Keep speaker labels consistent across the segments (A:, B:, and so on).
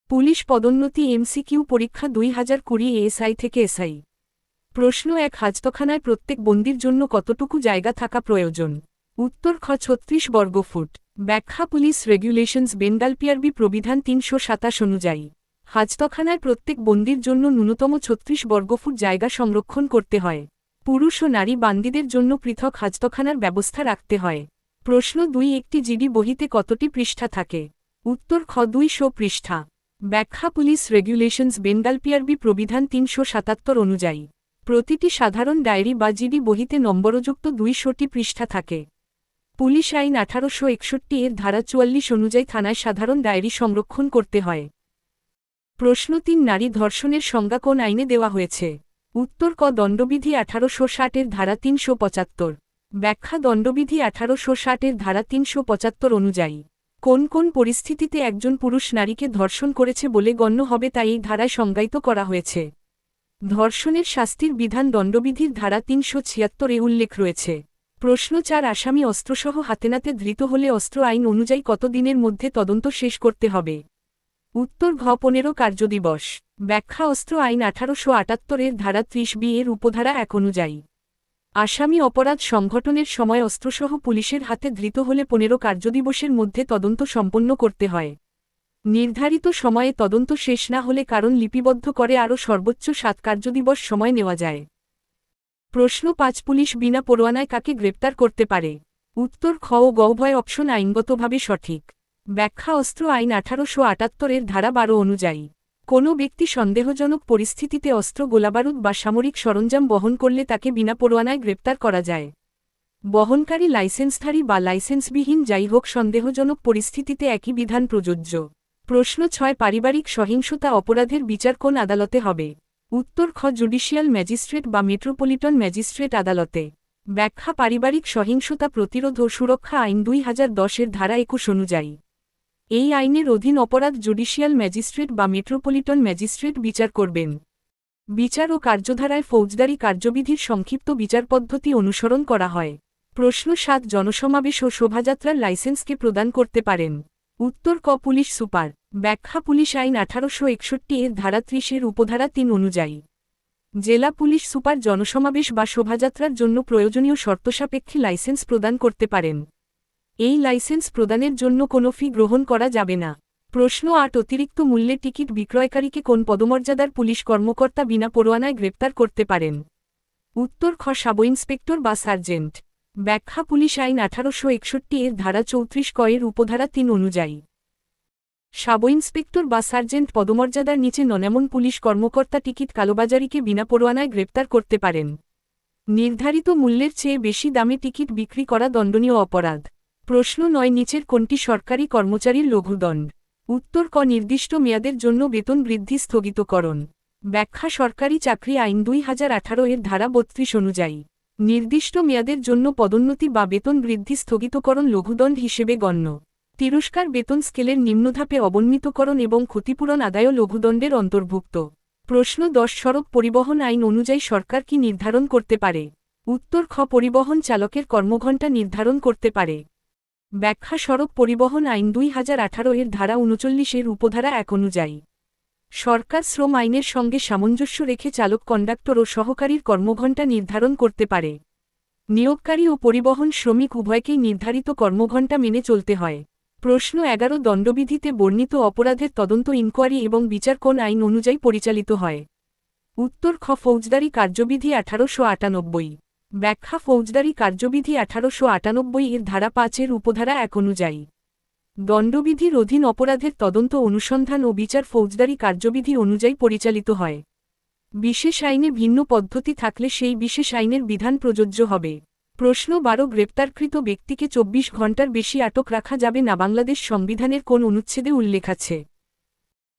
A: Police পদোন্নতি MCQ পরীক্ষা 2020 ASI থেকে এসআই। প্রশ্ন 1, হাজতখানায় প্রত্যেক বন্দীর জন্য কতটুকু জায়গা থাকা প্রয়োজন? উত্তর খ 36 বর্গফুট। ব্যাখ্যা পুলিশ রেগুলেশনস বেঙ্গল পিআরবি প্রবিধান 327 অনুযায়ী হাজতখানায় প্রত্যেক বন্দীর জন্য ন্যূনতম 36 বর্গফুট জায়গা সংরক্ষণ করতে হয়। পুরুষ ও নারী বান্দীদের জন্য পৃথক হাজতখানার ব্যবস্থা রাখতে হয়। প্রশ্ন 2, একটি জিডি বহিতে কতটি পৃষ্ঠা থাকে? উত্তর খ 200 পৃষ্ঠা। ব্যাখ্যা পুলিশ রেগুলেশনস বেঙ্গল পিআরবি প্রবিধান 377 অনুযায়ী প্রতিটি সাধারণ ডায়েরি বা জিডি বহিতে নম্বরযুক্ত 200টি পৃষ্ঠা থাকে। পুলিশ আইন 1861 এর ধারা 44 অনুযায়ী থানায় সাধারণ ডায়েরি সংরক্ষণ করতে হয়। প্রশ্ন 3, নারী ধর্ষণের সংজ্ঞা কোন আইনে দেওয়া হয়েছে? উত্তর ক দণ্ডবিধি 1860 এর ধারা 375। ব্যাখ্যা দণ্ডবিধি 1860 এর ধারা 375 অনুযায়ী কোন কোন পরিস্থিতিতে একজন পুরুষ নারীকে ধর্ষণ করেছে বলে গণ্য হবে তা এই ধারায় সংজ্ঞায়িত করা হয়েছে। ধর্ষণের শাস্তির বিধান দণ্ডবিধির ধারা 376 এ উল্লেখ রয়েছে। প্রশ্ন 4, আসামি অস্ত্রসহ হাতেনাতে ধৃত হলে অস্ত্র আইন অনুযায়ী কত দিনের মধ্যে তদন্ত শেষ করতে হবে? উত্তর ঘ 15 কার্যদিবস। ব্যাখ্যা অস্ত্র আইন 1878 এর ধারা 30B এর উপধারা 1 অনুযায়ী আসামি অপরাধ সংঘটনের সময় অস্ত্রসহ পুলিশের হাতে ধৃত হলে 15 কার্যদিবসের মধ্যে তদন্ত সম্পন্ন করতে হয়। নির্ধারিত সময়ে তদন্ত শেষ না হলে কারণ লিপিবদ্ধ করে আরও সর্বোচ্চ 7 কার্যদিবস সময় নেওয়া যায়। প্রশ্ন 5, পুলিশ বিনা পরোয়ানায় কাকে গ্রেপ্তার করতে পারে? উত্তর খ ও গ উভয় অপশন আইনগতভাবে সঠিক। ব্যাখ্যা অস্ত্র আইন 1878 এর ধারা 12 অনুযায়ী কোনো ব্যক্তি সন্দেহজনক পরিস্থিতিতে অস্ত্র গোলাবারুদ বা সামরিক সরঞ্জাম বহন করলে তাকে বিনা পরোয়ানায় গ্রেপ্তার করা যায়। বহনকারী লাইসেন্সধারী বা লাইসেন্সবিহীন যাই হোক সন্দেহজনক পরিস্থিতিতে একই বিধান প্রযোজ্য। প্রশ্ন 6, পারিবারিক সহিংসতা অপরাধের বিচার কোন আদালতে হবে? উত্তর খ জুডিশিয়াল ম্যাজিস্ট্রেট বা মেট্রোপলিটন ম্যাজিস্ট্রেট আদালতে। ব্যাখ্যা পারিবারিক সহিংসতা প্রতিরোধ ও সুরক্ষা আইন 2010 এর ধারা 21 অনুযায়ী এই আইনের অধীন অপরাধ জুডিশিয়াল ম্যাজিস্ট্রেট বা মেট্রোপলিটন ম্যাজিস্ট্রেট বিচার করবেন। বিচার ও কার্যধারায় ফৌজদারি কার্যবিধির সংক্ষিপ্ত বিচার পদ্ধতি অনুসরণ করা হয়। প্রশ্ন 7, জনসমাবেশ ও শোভাযাত্রার লাইসেন্সকে প্রদান করতে পারেন? উত্তর ক পুলিশ সুপার। ব্যাখ্যা পুলিশ আইন 1861 এর ধারা 30 এর উপধারা 3 অনুযায়ী জেলা পুলিশ সুপার জনসমাবেশ বা শোভাযাত্রার জন্য প্রয়োজনীয় শর্তসাপেক্ষে লাইসেন্স প্রদান করতে পারেন। এই লাইসেন্স প্রদানের জন্য কোনো ফি গ্রহণ করা যাবে না। প্রশ্ন 8, অতিরিক্ত মূল্যে টিকিট বিক্রয়কারীকে কোন পদমর্যাদার পুলিশ কর্মকর্তা বিনা পরোয়ানায় গ্রেপ্তার করতে পারেন? উত্তর খ সাব ইন্সপেক্টর বা সার্জেন্ট। ব্যাখ্যা পুলিশ আইন 1861 এর ধারা 34 ক এর উপধারা 3 অনুযায়ী সাব ইন্সপেক্টর বা সার্জেন্ট পদমর্যাদার নিচে নন পুলিশ কর্মকর্তা টিকিট কালোবাজারিকে বিনা পরোয়ানায় গ্রেপ্তার করতে পারেন। নির্ধারিত মূল্যের চেয়ে বেশি দামে টিকিট বিক্রি করা দণ্ডনীয় অপরাধ। প্রশ্ন 9, নিচের কোনটি সরকারি কর্মচারীর লঘুদণ্ড? উত্তর ক নির্দিষ্ট মেয়াদের জন্য বেতন বৃদ্ধি স্থগিতকরণ। ব্যাখ্যা সরকারি চাকরি আইন 2018 এর ধারা 32 অনুযায়ী নির্দিষ্ট মেয়াদের জন্য পদোন্নতি বা বেতন বৃদ্ধি স্থগিতকরণ লঘুদণ্ড হিসেবে গণ্য। তিরস্কার বেতন স্কেলের নিম্নধাপে অবনমিতকরণ এবং ক্ষতিপূরণ আদায়ও লঘুদণ্ডের অন্তর্ভুক্ত। প্রশ্ন 10, সড়ক পরিবহন আইন অনুযায়ী সরকার কি নির্ধারণ করতে পারে? উত্তর খ পরিবহন চালকের কর্মঘণ্টা নির্ধারণ করতে পারে। ব্যাখ্যা সড়ক পরিবহন আইন 2018 এর ধারা 39 এর উপধারা 1 অনুযায়ী সরকার শ্রম আইনের সঙ্গে সামঞ্জস্য রেখে চালক কন্ডাক্টর ও সহকারীর কর্মঘণ্টা নির্ধারণ করতে পারে। নিয়োগকারী ও পরিবহন শ্রমিক উভয়কেই নির্ধারিত কর্মঘণ্টা মেনে চলতে হয়। প্রশ্ন 11, দণ্ডবিধিতে বর্ণিত অপরাধের তদন্ত ইনকোয়ারি এবং বিচার কোন আইন অনুযায়ী পরিচালিত হয়? উত্তর খ ফৌজদারি কার্যবিধি 1898। ব্যাখ্যা ফৌজদারি কার্যবিধি 1898 এর ধারা 5 এর উপধারা 1 অনুযায়ী দণ্ডবিধির অধীন অপরাধের তদন্ত অনুসন্ধান ও বিচার ফৌজদারি কার্যবিধি অনুযায়ী পরিচালিত হয়। বিশেষ আইনে ভিন্ন পদ্ধতি থাকলে সেই বিশেষ আইনের বিধান প্রযোজ্য হবে। প্রশ্ন 12, গ্রেপ্তারকৃত ব্যক্তিকে 24 ঘণ্টার বেশি আটক রাখা যাবে না বাংলাদেশ সংবিধানের কোন অনুচ্ছেদে উল্লেখ আছে?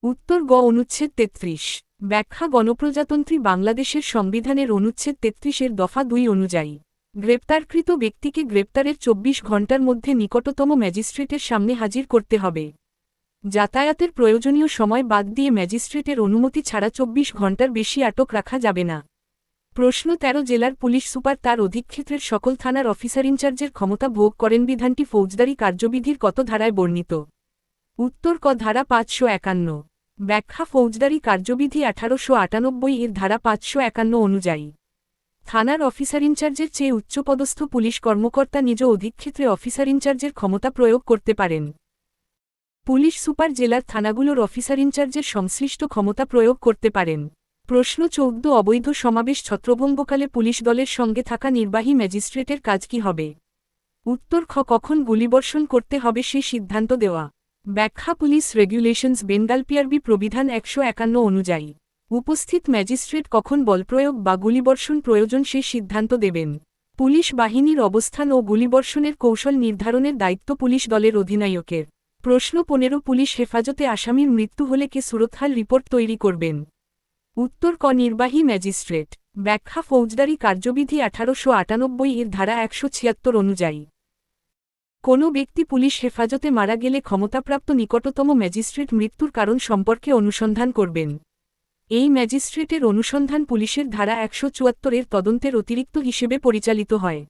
A: উত্তর গ অনুচ্ছেদ 33। ব্যাখ্যা গণপ্রজাতন্ত্রী বাংলাদেশের সংবিধানের অনুচ্ছেদ 33 এর দফা 2 অনুযায়ী গ্রেপ্তারকৃত ব্যক্তিকে গ্রেপ্তারের 24 ঘণ্টার মধ্যে নিকটতম ম্যাজিস্ট্রেটের সামনে হাজির করতে হবে। যাতায়াতের প্রয়োজনীয় সময় বাদ দিয়ে ম্যাজিস্ট্রেটের অনুমতি ছাড়া 24 ঘণ্টার বেশি আটক রাখা যাবে না। প্রশ্ন 13, জেলার পুলিশ সুপার তার অধিক্ষেত্রের সকল থানার অফিসার ইনচার্জের ক্ষমতা ভোগ করেন বিধানটি ফৌজদারি কার্যবিধির কত ধারায় বর্ণিত? উত্তর ক ধারা 551। ব্যাখ্যা ফৌজদারি কার্যবিধি 1898 এর ধারা 551 অনুযায়ী থানার অফিসার ইনচার্জের চেয়ে উচ্চপদস্থ পুলিশ কর্মকর্তা নিজ অধিক্ষেত্রে অফিসার ইনচার্জের ক্ষমতা প্রয়োগ করতে পারেন। পুলিশ সুপার জেলার থানাগুলোর অফিসার ইনচার্জের সংশ্লিষ্ট ক্ষমতা প্রয়োগ করতে পারেন। প্রশ্ন 14 অবৈধ সমাবেশ ছত্রভঙ্গকালে পুলিশ দলের সঙ্গে থাকা নির্বাহী ম্যাজিস্ট্রেটের কাজ কী হবে? উত্তর খ কখন গুলিবর্ষণ করতে হবে সে সিদ্ধান্ত দেওয়া। ব্যাখ্যা পুলিশ রেগুলেশনস বেঙ্গল পিআরবি প্রবিধান 151 অনুযায়ী উপস্থিত ম্যাজিস্ট্রেট কখন বলপ্রয়োগ বা গুলিবর্ষণ প্রয়োজন সে সিদ্ধান্ত দেবেন। পুলিশ বাহিনীর অবস্থান ও গুলিবর্ষণের কৌশল নির্ধারণের দায়িত্ব পুলিশ দলের অধিনায়কের। প্রশ্ন 15 পুলিশ হেফাজতে আসামির মৃত্যু হলে কে সুরতহাল রিপোর্ট তৈরি করবেন? উত্তর ক নির্বাহী ম্যাজিস্ট্রেট। ব্যাখ্যা ফৌজদারি কার্যবিধি 1898 এর ধারা 176 অনুযায়ী কোনো ব্যক্তি পুলিশ হেফাজতে মারা গেলে ক্ষমতাপ্রাপ্ত নিকটতম ম্যাজিস্ট্রেট মৃত্যুর কারণ সম্পর্কে অনুসন্ধান করবেন। এই ম্যাজিস্ট্রেটের অনুসন্ধান পুলিশের ধারা 174 এর তদন্তের অতিরিক্ত হিসেবে পরিচালিত হয়।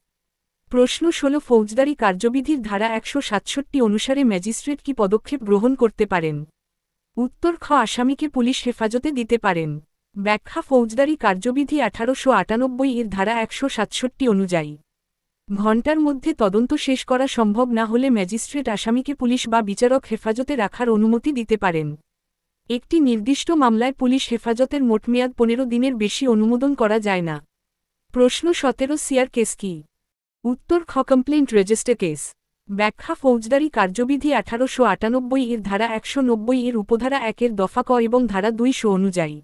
A: প্রশ্ন 16 ফৌজদারি কার্যবিধির ধারা 167 অনুসারে ম্যাজিস্ট্রেট কি পদক্ষেপ গ্রহণ করতে পারেন? উত্তর খ আসামিকে পুলিশ হেফাজতে দিতে পারেন। ব্যাখ্যা ফৌজদারি কার্যবিধি 1898 এর ধারা 167 অনুযায়ী ঘণ্টার মধ্যে তদন্ত শেষ করা সম্ভব না হলে ম্যাজিস্ট্রেট আসামিকে পুলিশ বা বিচারক হেফাজতে রাখার অনুমতি দিতে পারেন। একটি নির্দিষ্ট মামলায় পুলিশ হেফাজতের মোট মেয়াদ 15 দিনের বেশি অনুমোদন করা যায় না। প্রশ্ন 17 সিআর কেস কি? উত্তর খ কমপ্লেন্ট রেজিস্টার কেস। ব্যাখ্যা ফৌজদারি কার্যবিধি 1898 এর ধারা 190 এর উপধারা 1 এর দফা ক এবং ধারা 200 অনুযায়ী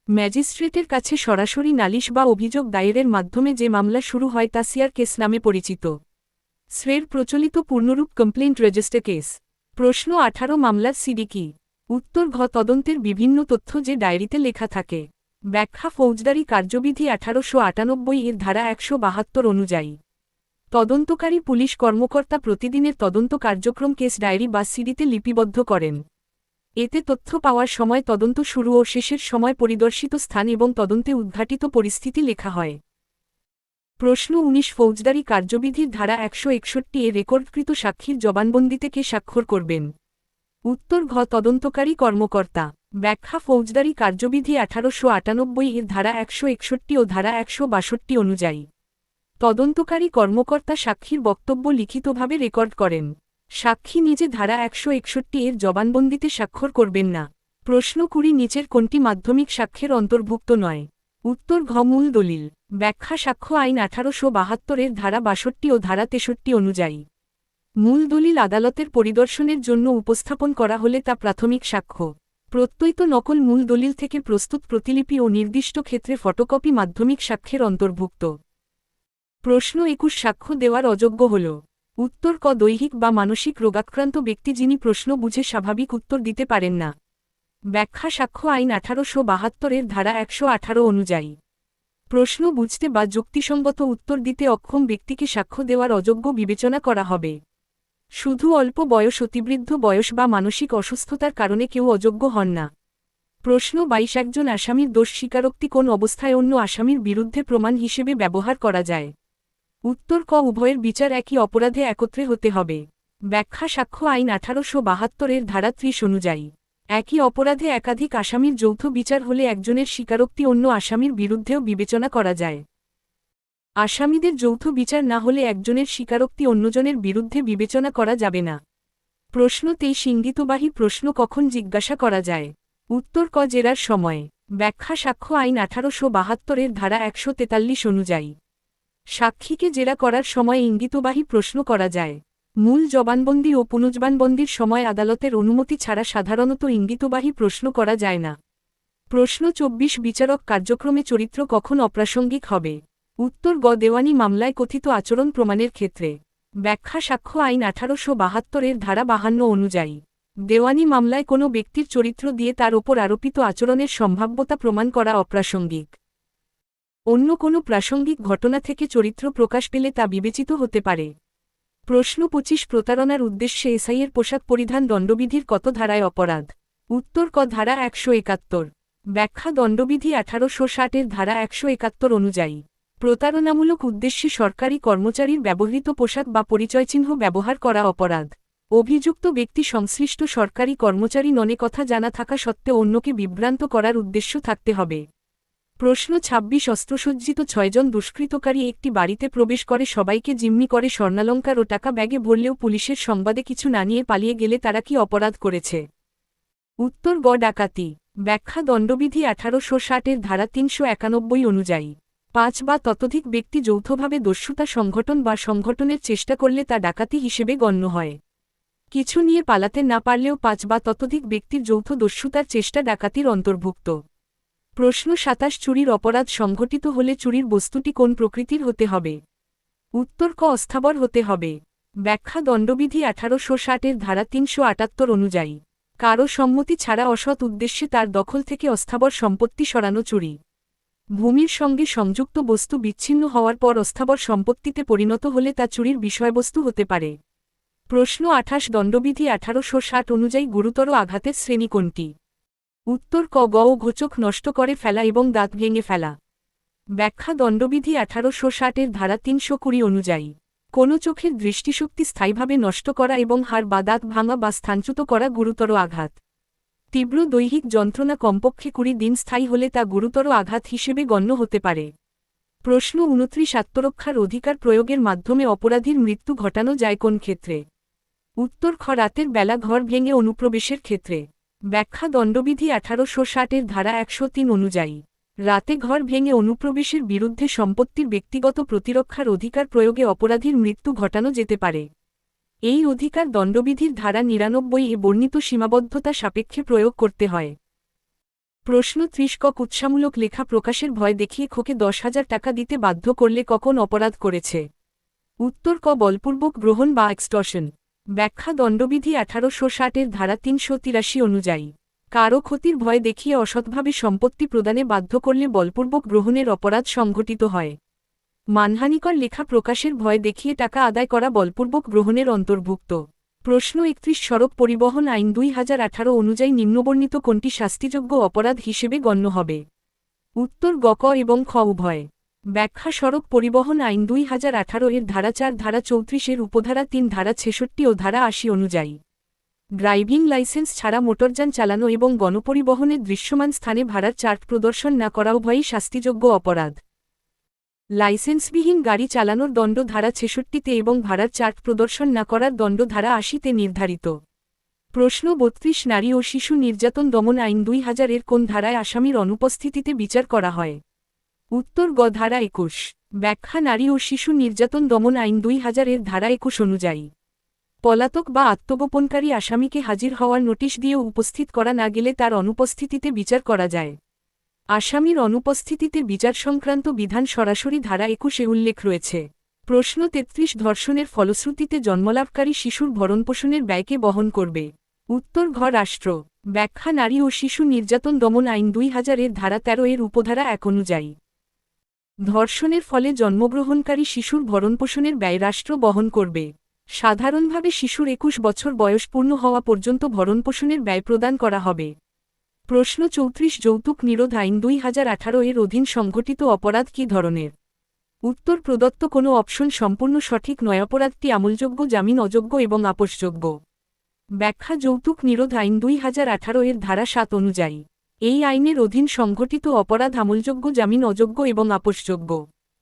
A: ম্যাজিস্ট্রেটের কাছে সরাসরি নালিশ বা অভিযোগ দায়েরের মাধ্যমে যে মামলা শুরু হয় তা সিআর কেস নামে পরিচিত। স্রের প্রচলিত পূর্ণরূপ কমপ্লেন্ট রেজিস্টার কেস। প্রশ্ন 18 মামলার সিডি কি? উত্তর ঘ তদন্তের বিভিন্ন তথ্য যে ডায়েরিতে লেখা থাকে। ব্যাখ্যা ফৌজদারি কার্যবিধি 1898 এর ধারা 172 অনুযায়ী তদন্তকারী পুলিশ কর্মকর্তা প্রতিদিনের তদন্ত কার্যক্রম কেস ডায়েরি বা সিডিতে লিপিবদ্ধ করেন। এতে তথ্য পাওয়ার সময় তদন্ত শুরু ও শেষের সময় পরিদর্শিত স্থান এবং তদন্তে উদ্ঘাটিত পরিস্থিতি লেখা হয়। প্রশ্ন 19 ফৌজদারি কার্যবিধির ধারা 161 এ রেকর্ডকৃত সাক্ষীর জবানবন্দিতে কে স্বাক্ষর করবেন? উত্তর ঘ তদন্তকারী কর্মকর্তা। ব্যাখ্যা ফৌজদারি কার্যবিধি 1898 এর ধারা 161 ও ধারা 162 অনুযায়ী তদন্তকারী কর্মকর্তা সাক্ষীর বক্তব্য লিখিতভাবে রেকর্ড করেন। সাক্ষী নিজে ধারা 161 এর জবানবন্দিতে স্বাক্ষর করবেন না। প্রশ্ন 20 নিচের কোনটি মাধ্যমিক সাক্ষ্যের অন্তর্ভুক্ত নয়? উত্তর ঘ মূল দলিল। ব্যাখ্যা সাক্ষ্য আইন 1872 এর ধারা 62 ও ধারা 63 অনুযায়ী মূল দলিল আদালতের পরিদর্শনের জন্য উপস্থাপন করা হলে তা প্রাথমিক সাক্ষ্য। প্রত্যয়িত নকল মূল দলিল থেকে প্রস্তুত প্রতিলিপি ও নির্দিষ্ট ক্ষেত্রে ফটোকপি মাধ্যমিক সাক্ষ্যের অন্তর্ভুক্ত। প্রশ্ন 21 সাক্ষ্য দেওয়ার অযোগ্য হল। উত্তর ক দৈহিক বা মানসিক রোগাক্রান্ত ব্যক্তি যিনি প্রশ্ন বুঝে স্বাভাবিক উত্তর দিতে পারেন না। ব্যাখ্যা সাক্ষ্য আইন 1872 এর ধারা 118 অনুযায়ী প্রশ্ন বুঝতে বা যুক্তিসঙ্গত উত্তর দিতে অক্ষম ব্যক্তিকে সাক্ষ্য দেওয়ার অযোগ্য বিবেচনা করা হবে। শুধু অল্প বয়স অতিবৃদ্ধ বয়স বা মানসিক অসুস্থতার কারণে কেউ অযোগ্য হন না। প্রশ্ন 22 একজন আসামির দোষ স্বীকারোক্তি কোন অবস্থায় অন্য আসামির বিরুদ্ধে প্রমাণ হিসেবে ব্যবহার করা যায়? উত্তর ক উভয়ের বিচার একই অপরাধে একত্রে হতে হবে। ব্যাখ্যা সাক্ষ্য আইন 1872 এর ধারা 30 অনুযায়ী একই অপরাধে একাধিক আসামির যৌথ বিচার হলে একজনের স্বীকারোক্তি অন্য আসামির বিরুদ্ধেও বিবেচনা করা যায়। আসামিদের যৌথ বিচার না হলে একজনের স্বীকারোক্তি অন্যজনের বিরুদ্ধে বিবেচনা করা যাবে না। প্রশ্ন 23 ইঙ্গিতবাহী প্রশ্ন কখন জিজ্ঞাসা করা যায়? উত্তর ক জেরার সময়। ব্যাখ্যা সাক্ষ্য আইন 1872 এর ধারা 143 অনুযায়ী সাক্ষীকে জেরা করার সময় ইঙ্গিতবাহী প্রশ্ন করা যায়। মূল জবানবন্দি ও পুনর্জবানবন্দির সময় আদালতের অনুমতি ছাড়া সাধারণত ইঙ্গিতবাহী প্রশ্ন করা যায় না। প্রশ্ন 24 বিচারক কার্যক্রমে চরিত্র কখন অপ্রাসঙ্গিক হবে? উত্তর গ দেওয়ানি মামলায় কথিত আচরণ প্রমাণের ক্ষেত্রে। ব্যাখ্যা সাক্ষ্য আইন 1872 এর ধারা 52 অনুযায়ী দেওয়ানি মামলায় কোনো ব্যক্তির চরিত্র দিয়ে তার ওপর আরোপিত আচরণের সম্ভাব্যতা প্রমাণ করা অপ্রাসঙ্গিক। অন্য কোনো প্রাসঙ্গিক ঘটনা থেকে চরিত্র প্রকাশ পেলে তা বিবেচিত হতে পারে। প্রশ্ন 25 প্রতারণার উদ্দেশ্যে এসআইয়ের পোশাক পরিধান দণ্ডবিধির কত ধারায় অপরাধ? উত্তর ক ধারা 171। ব্যাখ্যা দণ্ডবিধি 1860 এর ধারা 171 অনুযায়ী প্রতারণামূলক উদ্দেশ্যে সরকারি কর্মচারীর ব্যবহৃত পোশাক বা পরিচয়চিহ্ন ব্যবহার করা অপরাধ। অভিযুক্ত ব্যক্তি সংশ্লিষ্ট সরকারি কর্মচারী ননে কথা জানা থাকা সত্ত্বেও অন্যকে বিভ্রান্ত করার উদ্দেশ্য থাকতে হবে। প্রশ্ন ২৬ অস্ত্রসজ্জিত ৬ জন দুষ্কৃতকারী একটি বাড়িতে প্রবেশ করে সবাইকে জিম্মি করে স্বর্ণালংকার ও টাকা ব্যাগে ভরলেও পুলিশের সংবাদে কিছু না নিয়ে পালিয়ে গেলে তারা কি অপরাধ করেছে? উত্তর গ ডাকাতি। ব্যাখ্যা দণ্ডবিধি ১৮৬০ ধারা ৩৯১ অনুযায়ী ৫ বা ততোধিক ব্যক্তি যৌথভাবে দস্যুতা সংগঠন বা সংগঠনের চেষ্টা করলে তা ডাকাতি হিসেবে গণ্য হয়। কিছু নিয়ে পালাতে না পারলেও ৫ বা ততোধিক ব্যক্তির যৌথ দস্যুতার চেষ্টা ডাকাতির অন্তর্ভুক্ত। প্রশ্ন ২৭ চুরির অপরাধ সংঘটিত হলে চুরির বস্তুটি কোন প্রকৃতির হতে হবে? উত্তর ক অস্থাবর হতে হবে। ব্যাখ্যা দণ্ডবিধি ১৮৬০ ধারা ৩৭৮ অনুযায়ী কারো সম্মতি ছাড়া অসৎ উদ্দেশ্যে তার দখল থেকে অস্থাবর সম্পত্তি সরানো চুরি। ভূমির সঙ্গে সংযুক্ত বস্তু বিচ্ছিন্ন হওয়ার পর অস্থাবর সম্পত্তিতে পরিণত হলে তা চুরির বিষয়বস্তু হতে পারে। প্রশ্ন ২৮ দণ্ডবিধি ১৮৬০ অনুযায়ী গুরুতর আঘাতের শ্রেণী কোনটি? উত্তর ক গ ও ঘোচক নষ্ট করে ফেলা এবং দাঁত ভেঙে ফেলা। ব্যাখ্যা দণ্ডবিধি ১৮৬০ ধারা ৩২০ অনুযায়ী কোনো চোখের দৃষ্টিশক্তি স্থায়ীভাবে নষ্ট করা এবং হাড় বা দাঁত ভাঙা বা স্থানচ্যুত করা গুরুতর আঘাত। তীব্র দৈহিক যন্ত্রণা কমপক্ষে ২০ দিন স্থায়ী হলে তা গুরুতর আঘাত হিসেবে গণ্য হতে পারে। প্রশ্ন ২৯ আত্মরক্ষার অধিকার প্রয়োগের মাধ্যমে অপরাধীর মৃত্যু ঘটানো যায় কোন ক্ষেত্রে? উত্তর খ রাতের বেলা ঘর ভেঙে অনুপ্রবেশের ক্ষেত্রে। ব্যাখ্যা দণ্ডবিধি ১৮৬০ ধারা ১০৩ অনুযায়ী রাতে ঘর ভেঙে অনুপ্রবেশের বিরুদ্ধে সম্পত্তির ব্যক্তিগত প্রতিরক্ষার অধিকার প্রয়োগে অপরাধীর মৃত্যু ঘটানো যেতে পারে। এই অধিকার দণ্ডবিধির ধারা ৯৯ এ বর্ণিত সীমাবদ্ধতা সাপেক্ষে প্রয়োগ করতে হয়। প্রশ্ন ৩০ ক কুৎসামূলক লেখা প্রকাশের ভয় দেখিয়ে খোকে ১০,০০০ টাকা দিতে বাধ্য করলে কখন অপরাধ করেছে? উত্তর ক বলপূর্বক গ্রহণ বা এক্সটর্শন। ব্যাখ্যা দণ্ডবিধি ১৮৬০ ধারা ৩৮৩ অনুযায়ী কারো ক্ষতির ভয় দেখিয়ে অসৎভাবে সম্পত্তি প্রদানে বাধ্য করলে বলপূর্বক গ্রহণের অপরাধ সংঘটিত হয়। মানহানিকর লেখা প্রকাশের ভয় দেখিয়ে টাকা আদায় করা বলপূর্বক গ্রহণের অন্তর্ভুক্ত। প্রশ্ন ৩১ সড়ক পরিবহন আইন ২০১৮ অনুযায়ী নিম্নবর্ণিত কোনটি শাস্তিযোগ্য অপরাধ হিসেবে গণ্য হবে? উত্তর গ ক এবং খ উভয়। ব্যাখ্যা সড়ক পরিবহন আইন ২০১৮ এর ধারা ৪ ধারা ৩৪ এর উপধারা ৩ ধারা ৬৬ ও ধারা ৮০ অনুযায়ী ড্রাইভিং লাইসেন্স ছাড়া মোটরযান চালানো এবং গণপরিবহনের দৃশ্যমান স্থানে ভাড়ার চার্ট প্রদর্শন না করা উভয়ই শাস্তিযোগ্য অপরাধ। লাইসেন্সবিহীন গাড়ি চালানোর দণ্ড ধারা ৬৬ এবং ভাড়ার চার্ট প্রদর্শন না করার দণ্ড ধারা ৮০ নির্ধারিত। প্রশ্ন ৩২ নারী ও শিশু নির্যাতন দমন আইন ২০০০ এর কোন ধারায় আসামির অনুপস্থিতিতে বিচার করা হয়? উত্তর গ ধারা ২১। ব্যাখ্যা নারী ও শিশু নির্যাতন দমন আইন ২০০০ এর ধারা ২১ অনুযায়ী পলাতক বা আত্মগোপনকারী আসামিকে হাজির হওয়ার নোটিশ দিয়েও উপস্থিত করা না গেলে তার অনুপস্থিতিতে বিচার করা যায়। আসামির অনুপস্থিতিতে বিচার সংক্রান্ত বিধান সরাসরি ধারা ২১-এ উল্লেখ রয়েছে। প্রশ্ন ৩৩ ধর্ষণের ফলশ্রুতিতে জন্মলাভকারী শিশুর ভরণপোষণের ব্যয়কে বহন করবে? উত্তর ঘ রাষ্ট্র। ব্যাখ্যা নারী ও শিশু নির্যাতন দমন আইন ২০০০ এর ধারা ১৩ এর উপধারা ১ অনুযায়ী ধর্ষণের ফলে জন্মগ্রহণকারী শিশুর ভরণপোষণের ব্যয় রাষ্ট্র বহন করবে। সাধারণভাবে শিশুর ২১ বছর বয়স পূর্ণ হওয়া পর্যন্ত ভরণপোষণের ব্যয় প্রদান করা হবে। প্রশ্ন ৩৪ যৌতুক নিরোধ আইন ২০১৮ এর অধীন সংঘটিত অপরাধ কী ধরনের? উত্তর প্রদত্ত কোনো অপশন সম্পূর্ণ সঠিক নয়। অপরাধটি আমলযোগ্য, জামিন অযোগ্য এবং আপোষযোগ্য। ব্যাখ্যা যৌতুক নিরোধ আইন ২০১৮ এর ধারা ৭ অনুযায়ী এই আইনের অধীন সংঘটিত অপরাধ আমলযোগ্য, জামিন অযোগ্য এবং আপোষযোগ্য।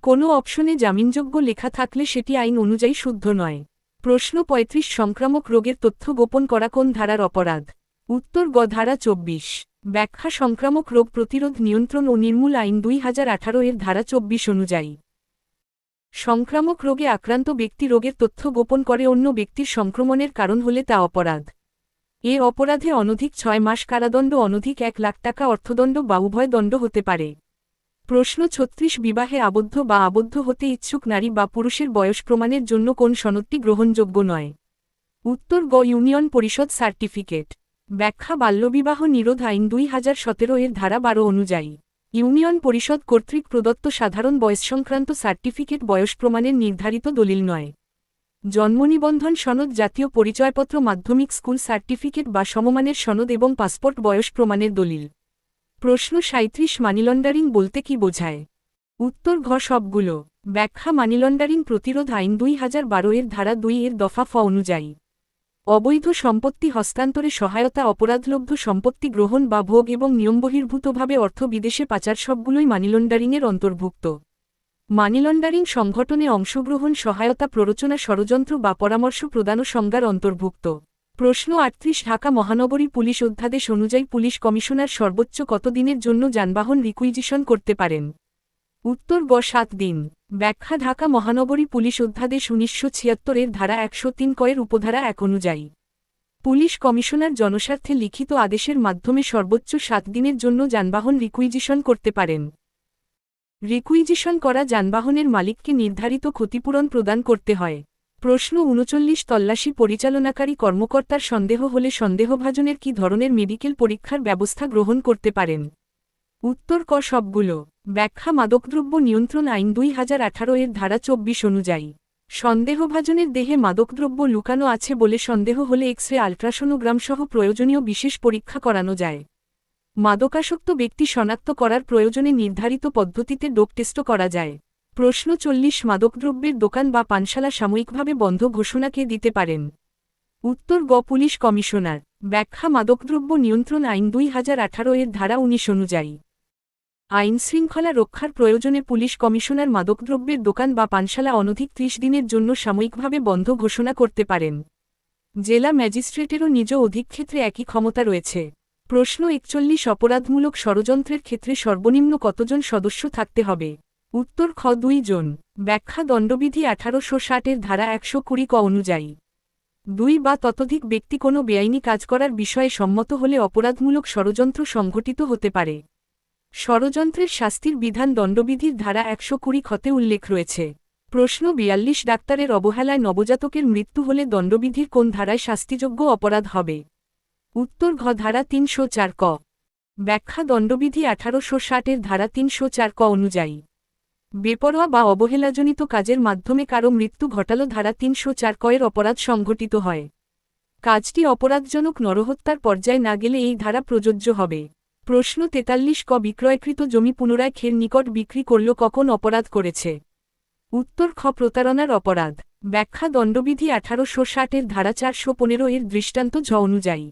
A: কোনো অপশনে জামিনযোগ্য লেখা থাকলে সেটি আইন অনুযায়ী শুদ্ধ নয়। প্রশ্ন ৩৫ সংক্রামক রোগের তথ্য গোপন করা কোন ধারার অপরাধ? উত্তর গ ধারা ২৪। ব্যাখ্যা সংক্রামক রোগ প্রতিরোধ, নিয়ন্ত্রণ ও নির্মূল আইন ২০১৮ এর ধারা ২৪ অনুযায়ী সংক্রামক রোগে আক্রান্ত ব্যক্তি রোগের তথ্য গোপন করে অন্য ব্যক্তির সংক্রমণের কারণ হলে তা অপরাধ। এ অপরাধে অনধিক ৬ মাস কারাদণ্ড, অনধিক ১ লাখ টাকা অর্থদণ্ড বা উভয় দণ্ড হতে পারে। প্রশ্ন ৩৬ বিবাহে আবদ্ধ বা আবদ্ধ হতে ইচ্ছুক নারী বা পুরুষের বয়স প্রমাণের জন্য কোন সনদটি গ্রহণযোগ্য নয়? উত্তর গ ইউনিয়ন পরিষদ সার্টিফিকেট। ব্যাখ্যা বাল্যবিবাহ নিরোধ আইন ২০১৭ এর ধারা ১২ অনুযায়ী ইউনিয়ন পরিষদ কর্তৃক প্রদত্ত সাধারণ বয়স সংক্রান্ত সার্টিফিকেট বয়স প্রমাণের নির্ধারিত দলিল নয়। জন্মনিবন্ধন সনদ, জাতীয় পরিচয়পত্র, মাধ্যমিক স্কুল সার্টিফিকেট বা সমমানের সনদ এবং পাসপোর্ট বয়স প্রমাণের দলিল। প্রশ্ন ৩৭ মানি লন্ডারিং বলতে কি বোঝায়? উত্তর ঘ সবগুলো। ব্যাখ্যা মানি লন্ডারিং প্রতিরোধ আইন ২০১২ এর ধারা ২ এর দফা ফ অনুযায়ী অবৈধ সম্পত্তি হস্তান্তরে সহায়তা, অপরাধলব্ধ সম্পত্তি গ্রহণ বা ভোগ এবং নিয়মবহির্ভূতভাবে অর্থ বিদেশে পাচার সবগুলোই মানি লন্ডারিংয়ের অন্তর্ভুক্ত। মানি লন্ডারিং সংগঠনে অংশগ্রহণ, সহায়তা, প্ররোচনা, ষড়যন্ত্র বা পরামর্শ প্রদানও সংজ্ঞার অন্তর্ভুক্ত। প্রশ্ন ৩৮ ঢাকা মহানগরী পুলিশ অধ্যাদেশ অনুযায়ী পুলিশ কমিশনার সর্বোচ্চ কত দিনের জন্য যানবাহন রিকুইজিশন করতে পারেন? উত্তর গ ৭ দিন। ব্যাখ্যা ঢাকা মহানগরী পুলিশ অধ্যাদেশ ১৯৭৬ এর ধারা ১০৩ ক এর উপধারা ১ অনুযায়ী পুলিশ কমিশনার জনস্বার্থে লিখিত আদেশের মাধ্যমে সর্বোচ্চ ৭ দিনের জন্য যানবাহন রিকুইজিশন করতে পারেন। রিকুইজিশন করা যানবাহনের মালিককে নির্ধারিত ক্ষতিপূরণ প্রদান করতে হয়। প্রশ্ন ৩৯ তল্লাশি পরিচালনাকারী কর্মকর্তার সন্দেহ হলে সন্দেহভাজনের কী ধরনের মেডিকেল পরীক্ষার ব্যবস্থা গ্রহণ করতে পারেন? উত্তর ক সবগুলো। ব্যাখ্যা মাদকদ্রব্য নিয়ন্ত্রণ আইন ২০১৮ এর ধারা ২৪ অনুযায়ী সন্দেহভাজনের দেহে মাদকদ্রব্য লুকানো আছে বলে সন্দেহ হলে এক্স-রে, আল্ট্রাসোনোগ্রাম সহ প্রয়োজনীয় বিশেষ পরীক্ষা করানো যায়। মাদকাসক্ত ব্যক্তি শনাক্ত করার প্রয়োজনে নির্ধারিত পদ্ধতিতে ডোপ টেস্টও করা যায়। প্রশ্ন ৪০ মাদকদ্রব্যের দোকান বা পানশালা সাময়িকভাবে বন্ধ ঘোষণা কে দিতে পারেন? উত্তর গ পুলিশ কমিশনার। ব্যাখ্যা মাদকদ্রব্য নিয়ন্ত্রণ আইন ২০১৮ এর ধারা ১৯ অনুযায়ী আইনশৃঙ্খলা রক্ষার প্রয়োজনে পুলিশ কমিশনার মাদকদ্রব্যের দোকান বা পানশালা অনধিক ৩০ দিনের জন্য সাময়িকভাবে বন্ধ ঘোষণা করতে পারেন। জেলা ম্যাজিস্ট্রেটেরও নিজ অধিক্ষেত্রে একই ক্ষমতা রয়েছে। প্রশ্ন ৪১ অপরাধমূলক ষড়যন্ত্রের ক্ষেত্রে সর্বনিম্ন কতজন সদস্য থাকতে হবে? উত্তর খ ২ জন। ব্যাখ্যা দণ্ডবিধি ১৮৬০ এর ধারা ১২০ ক অনুযায়ী ২ বা ততোধিক ব্যক্তি কোনো বেআইনি কাজ করার বিষয়ে সম্মত হলে অপরাধমূলক ষড়যন্ত্র সংঘটিত হতে পারে। ষড়যন্ত্রের শাস্তির বিধান দণ্ডবিধির ধারা ১২০ খতে উল্লেখ রয়েছে। প্রশ্ন ৪২ ডাক্তারের অবহেলায় নবজাতকের মৃত্যু হলে দণ্ডবিধির কোন ধারায় শাস্তিযোগ্য অপরাধ হবে? উত্তর ঘ ধারা ৩০৪ ক। ব্যাখ্যা দণ্ডবিধি ১৮৬০ এর ধারা ৩০৪ ক অনুযায়ী বেপরোয়া বা অবহেলাজনিত কাজের মাধ্যমে কারো মৃত্যু ঘটালো ধারা ৩০৪ ক এর অপরাধ সংঘটিত হয়। কাজটি অপরাধজনক নরহত্যার পর্যায়ে না গেলে এই ধারা প্রযোজ্য হবে। প্রশ্ন ৪৩ ক বিক্রয়কৃত জমি পুনরায় খের নিকট বিক্রি করল কখন অপরাধ করেছে? উত্তর খ প্রতারণার অপরাধ। ব্যাখ্যা দণ্ডবিধি ১৮৬০ এর ধারা ৪১৫ এর দৃষ্টান্ত ঝ অনুযায়ী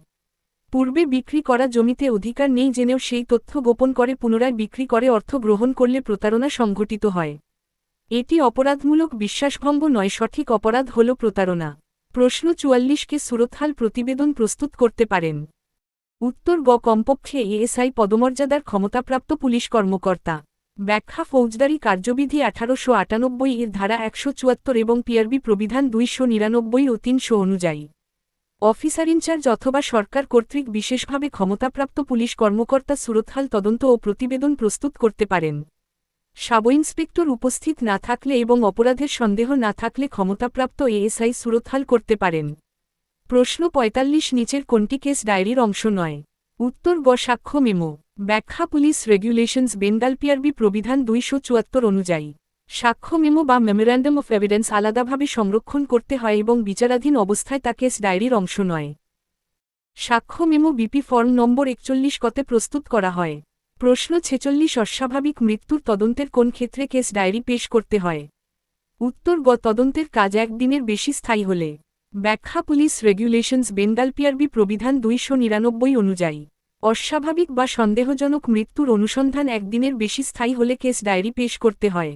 A: পূর্বে বিক্রি করা জমিতে অধিকার নেই জেনেও সেই তথ্য গোপন করে পুনরায় বিক্রি করে অর্থ গ্রহণ করলে প্রতারণা সংঘটিত হয়। এটি অপরাধমূলক বিশ্বাসভঙ্গ নয়, সঠিক অপরাধ হল প্রতারণা। প্রশ্ন ৪৪ কে সুরতহাল প্রতিবেদন প্রস্তুত করতে পারেন? উত্তর গ কমপক্ষে এএসআই পদমর্যাদার ক্ষমতাপ্রাপ্ত পুলিশ কর্মকর্তা। ব্যাখ্যা ফৌজদারি কার্যবিধি ১৮৯৮ এর ধারা ১৭৪ এবং পিআরবি প্রবিধান ২৯৯ ও ৩০০ অনুযায়ী অফিসার ইনচার্জ অথবা সরকার কর্তৃক বিশেষভাবে ক্ষমতাপ্রাপ্ত পুলিশ কর্মকর্তা সুরতহাল তদন্ত ও প্রতিবেদন প্রস্তুত করতে পারেন। সাব ইন্সপেক্টর উপস্থিত না থাকলে এবং অপরাধের সন্দেহ না থাকলে ক্ষমতাপ্রাপ্ত এএসআই সুরতহাল করতে পারেন। প্রশ্ন ৪৫ নিচের কোনটি কেস ডায়েরির অংশ নয়? উত্তর গ সাক্ষ্য মেমো। ব্যাখ্যা পুলিশ রেগুলেশনস বেঙ্গল পিআরবি প্রবিধান ২৭৪ অনুযায়ী সাক্ষ্য মেমো বা মেমোর্যান্ডাম অফ এভিডেন্স আলাদাভাবে সংরক্ষণ করতে হয় এবং বিচারাধীন অবস্থায় তা কেস ডায়েরির অংশ নয়। সাক্ষ্য মেমো বিপি ফর্ম নম্বর ৪১ কতে প্রস্তুত করা হয়। প্রশ্ন ৪৬ অস্বাভাবিক মৃত্যুর তদন্তের কোন ক্ষেত্রে কেস ডায়েরি পেশ করতে হয়? উত্তর গ তদন্তের কাজ ১ দিনের বেশি স্থায়ী হলে। ব্যাখ্যা পুলিশ রেগুলেশনস বেঙ্গল পিআরবি প্রবিধান ২৯৯ অনুযায়ী অস্বাভাবিক বা সন্দেহজনক মৃত্যুর অনুসন্ধান ১ দিনের বেশি স্থায়ী হলে কেস ডায়েরি পেশ করতে হয়।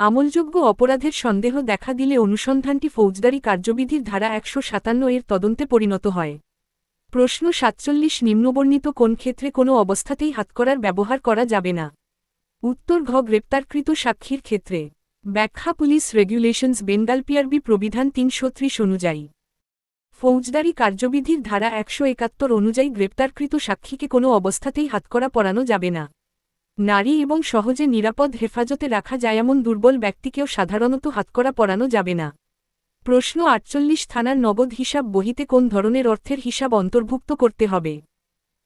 A: আমলযোগ্য অপরাধের সন্দেহ দেখা দিলে অনুসন্ধানটি ফৌজদারি কার্যবিধির ধারা ১৫৭ এর তদন্তে পরিণত হয়। প্রশ্ন ৪৭ নিম্নবর্ণিত কোন ক্ষেত্রে কোনো অবস্থাতেই হাতকড়ার ব্যবহার করা যাবে না? উত্তর ঘ গ্রেপ্তারকৃত সাক্ষীর ক্ষেত্রে। ব্যাখ্যা পুলিশ রেগুলেশনস বেঙ্গল পিআরবি প্রবিধান ৩৩০ অনুযায়ী ফৌজদারি কার্যবিধির ধারা ১৭১ অনুযায়ী গ্রেপ্তারকৃত সাক্ষীকে কোনো অবস্থাতেই হাতকড়া পরানো যাবে না। নারী এবং সহজে নিরাপদ হেফাজতে রাখা যায় এমন দুর্বল ব্যক্তিকেও সাধারণত হাতকড়া পরানো যাবে না। প্রশ্ন ৪৮ থানার নগদ হিসাব বহিতে কোন ধরনের অর্থের হিসাব অন্তর্ভুক্ত করতে হবে?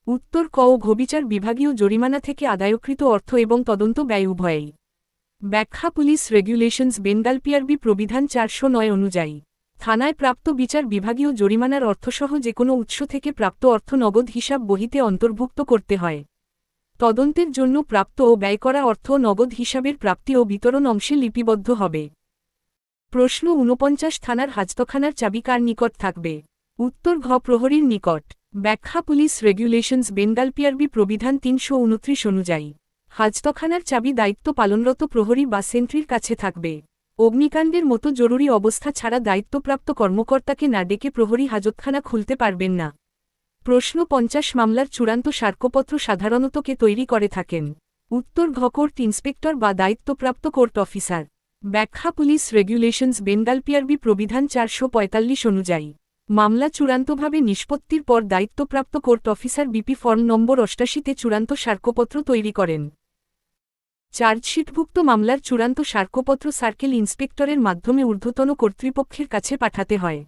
A: উত্তর ক ও ঘবিচার বিভাগীয় জরিমানা থেকে আদায়কৃত অর্থ এবং তদন্ত ব্যয় উভয়েই। ব্যাখ্যা পুলিশ রেগুলেশনস বেঙ্গল পিআরবি প্রবিধান ৪০৯ অনুযায়ী থানায় প্রাপ্ত বিচার বিভাগীয় জরিমানার অর্থসহ যে কোনো উৎস থেকে প্রাপ্ত অর্থ নগদ হিসাব বহিতে অন্তর্ভুক্ত করতে হয়। তদন্তের জন্য প্রাপ্ত ও ব্যয় করা অর্থ নগদ হিসাবের প্রাপ্তি ও বিতরণ অংশে লিপিবদ্ধ হবে। প্রশ্ন ৪৯ থানার হাজতখানার চাবি কার নিকট থাকবে? উত্তর ঘ প্রহরীর নিকট। ব্যাখ্যা পুলিশ রেগুলেশনস বেঙ্গল পিআরবি প্রবিধান ৩২৯ অনুযায়ী হাজতখানার চাবি দায়িত্ব পালনরত প্রহরী বা সেন্ট্রির কাছে থাকবে। অগ্নিকাণ্ডের মতো জরুরি অবস্থা ছাড়া দায়িত্বপ্রাপ্ত কর্মকর্তাকে না ডেকে প্রহরী হাজতখানা খুলতে পারবেন না। প্রশ্ন ৫০ মামলার চূড়ান্ত সাক্ষ্যপত্র সাধারণত কে তৈরি করে থাকেন? উত্তর ঘ কোর্ট ইন্সপেক্টর বা দায়িত্বপ্রাপ্ত কোর্ট অফিসার। ব্যাখ্যা পুলিশ রেগুলেশনস বেঙ্গল পিআরবি প্রবিধান ৪৪৫ অনুযায়ী মামলা চূড়ান্তভাবে নিষ্পত্তির পর দায়িত্বপ্রাপ্ত court officer BP form number ৮৮তে চূড়ান্ত সাক্ষ্যপত্র তৈরি করেন। চার্জশিটভুক্ত মামলার চূড়ান্ত সাক্ষ্যপত্র সার্কেল ইন্সপেক্টরের মাধ্যমে ঊর্ধ্বতন কর্তৃপক্ষের কাছে পাঠাতে হয়।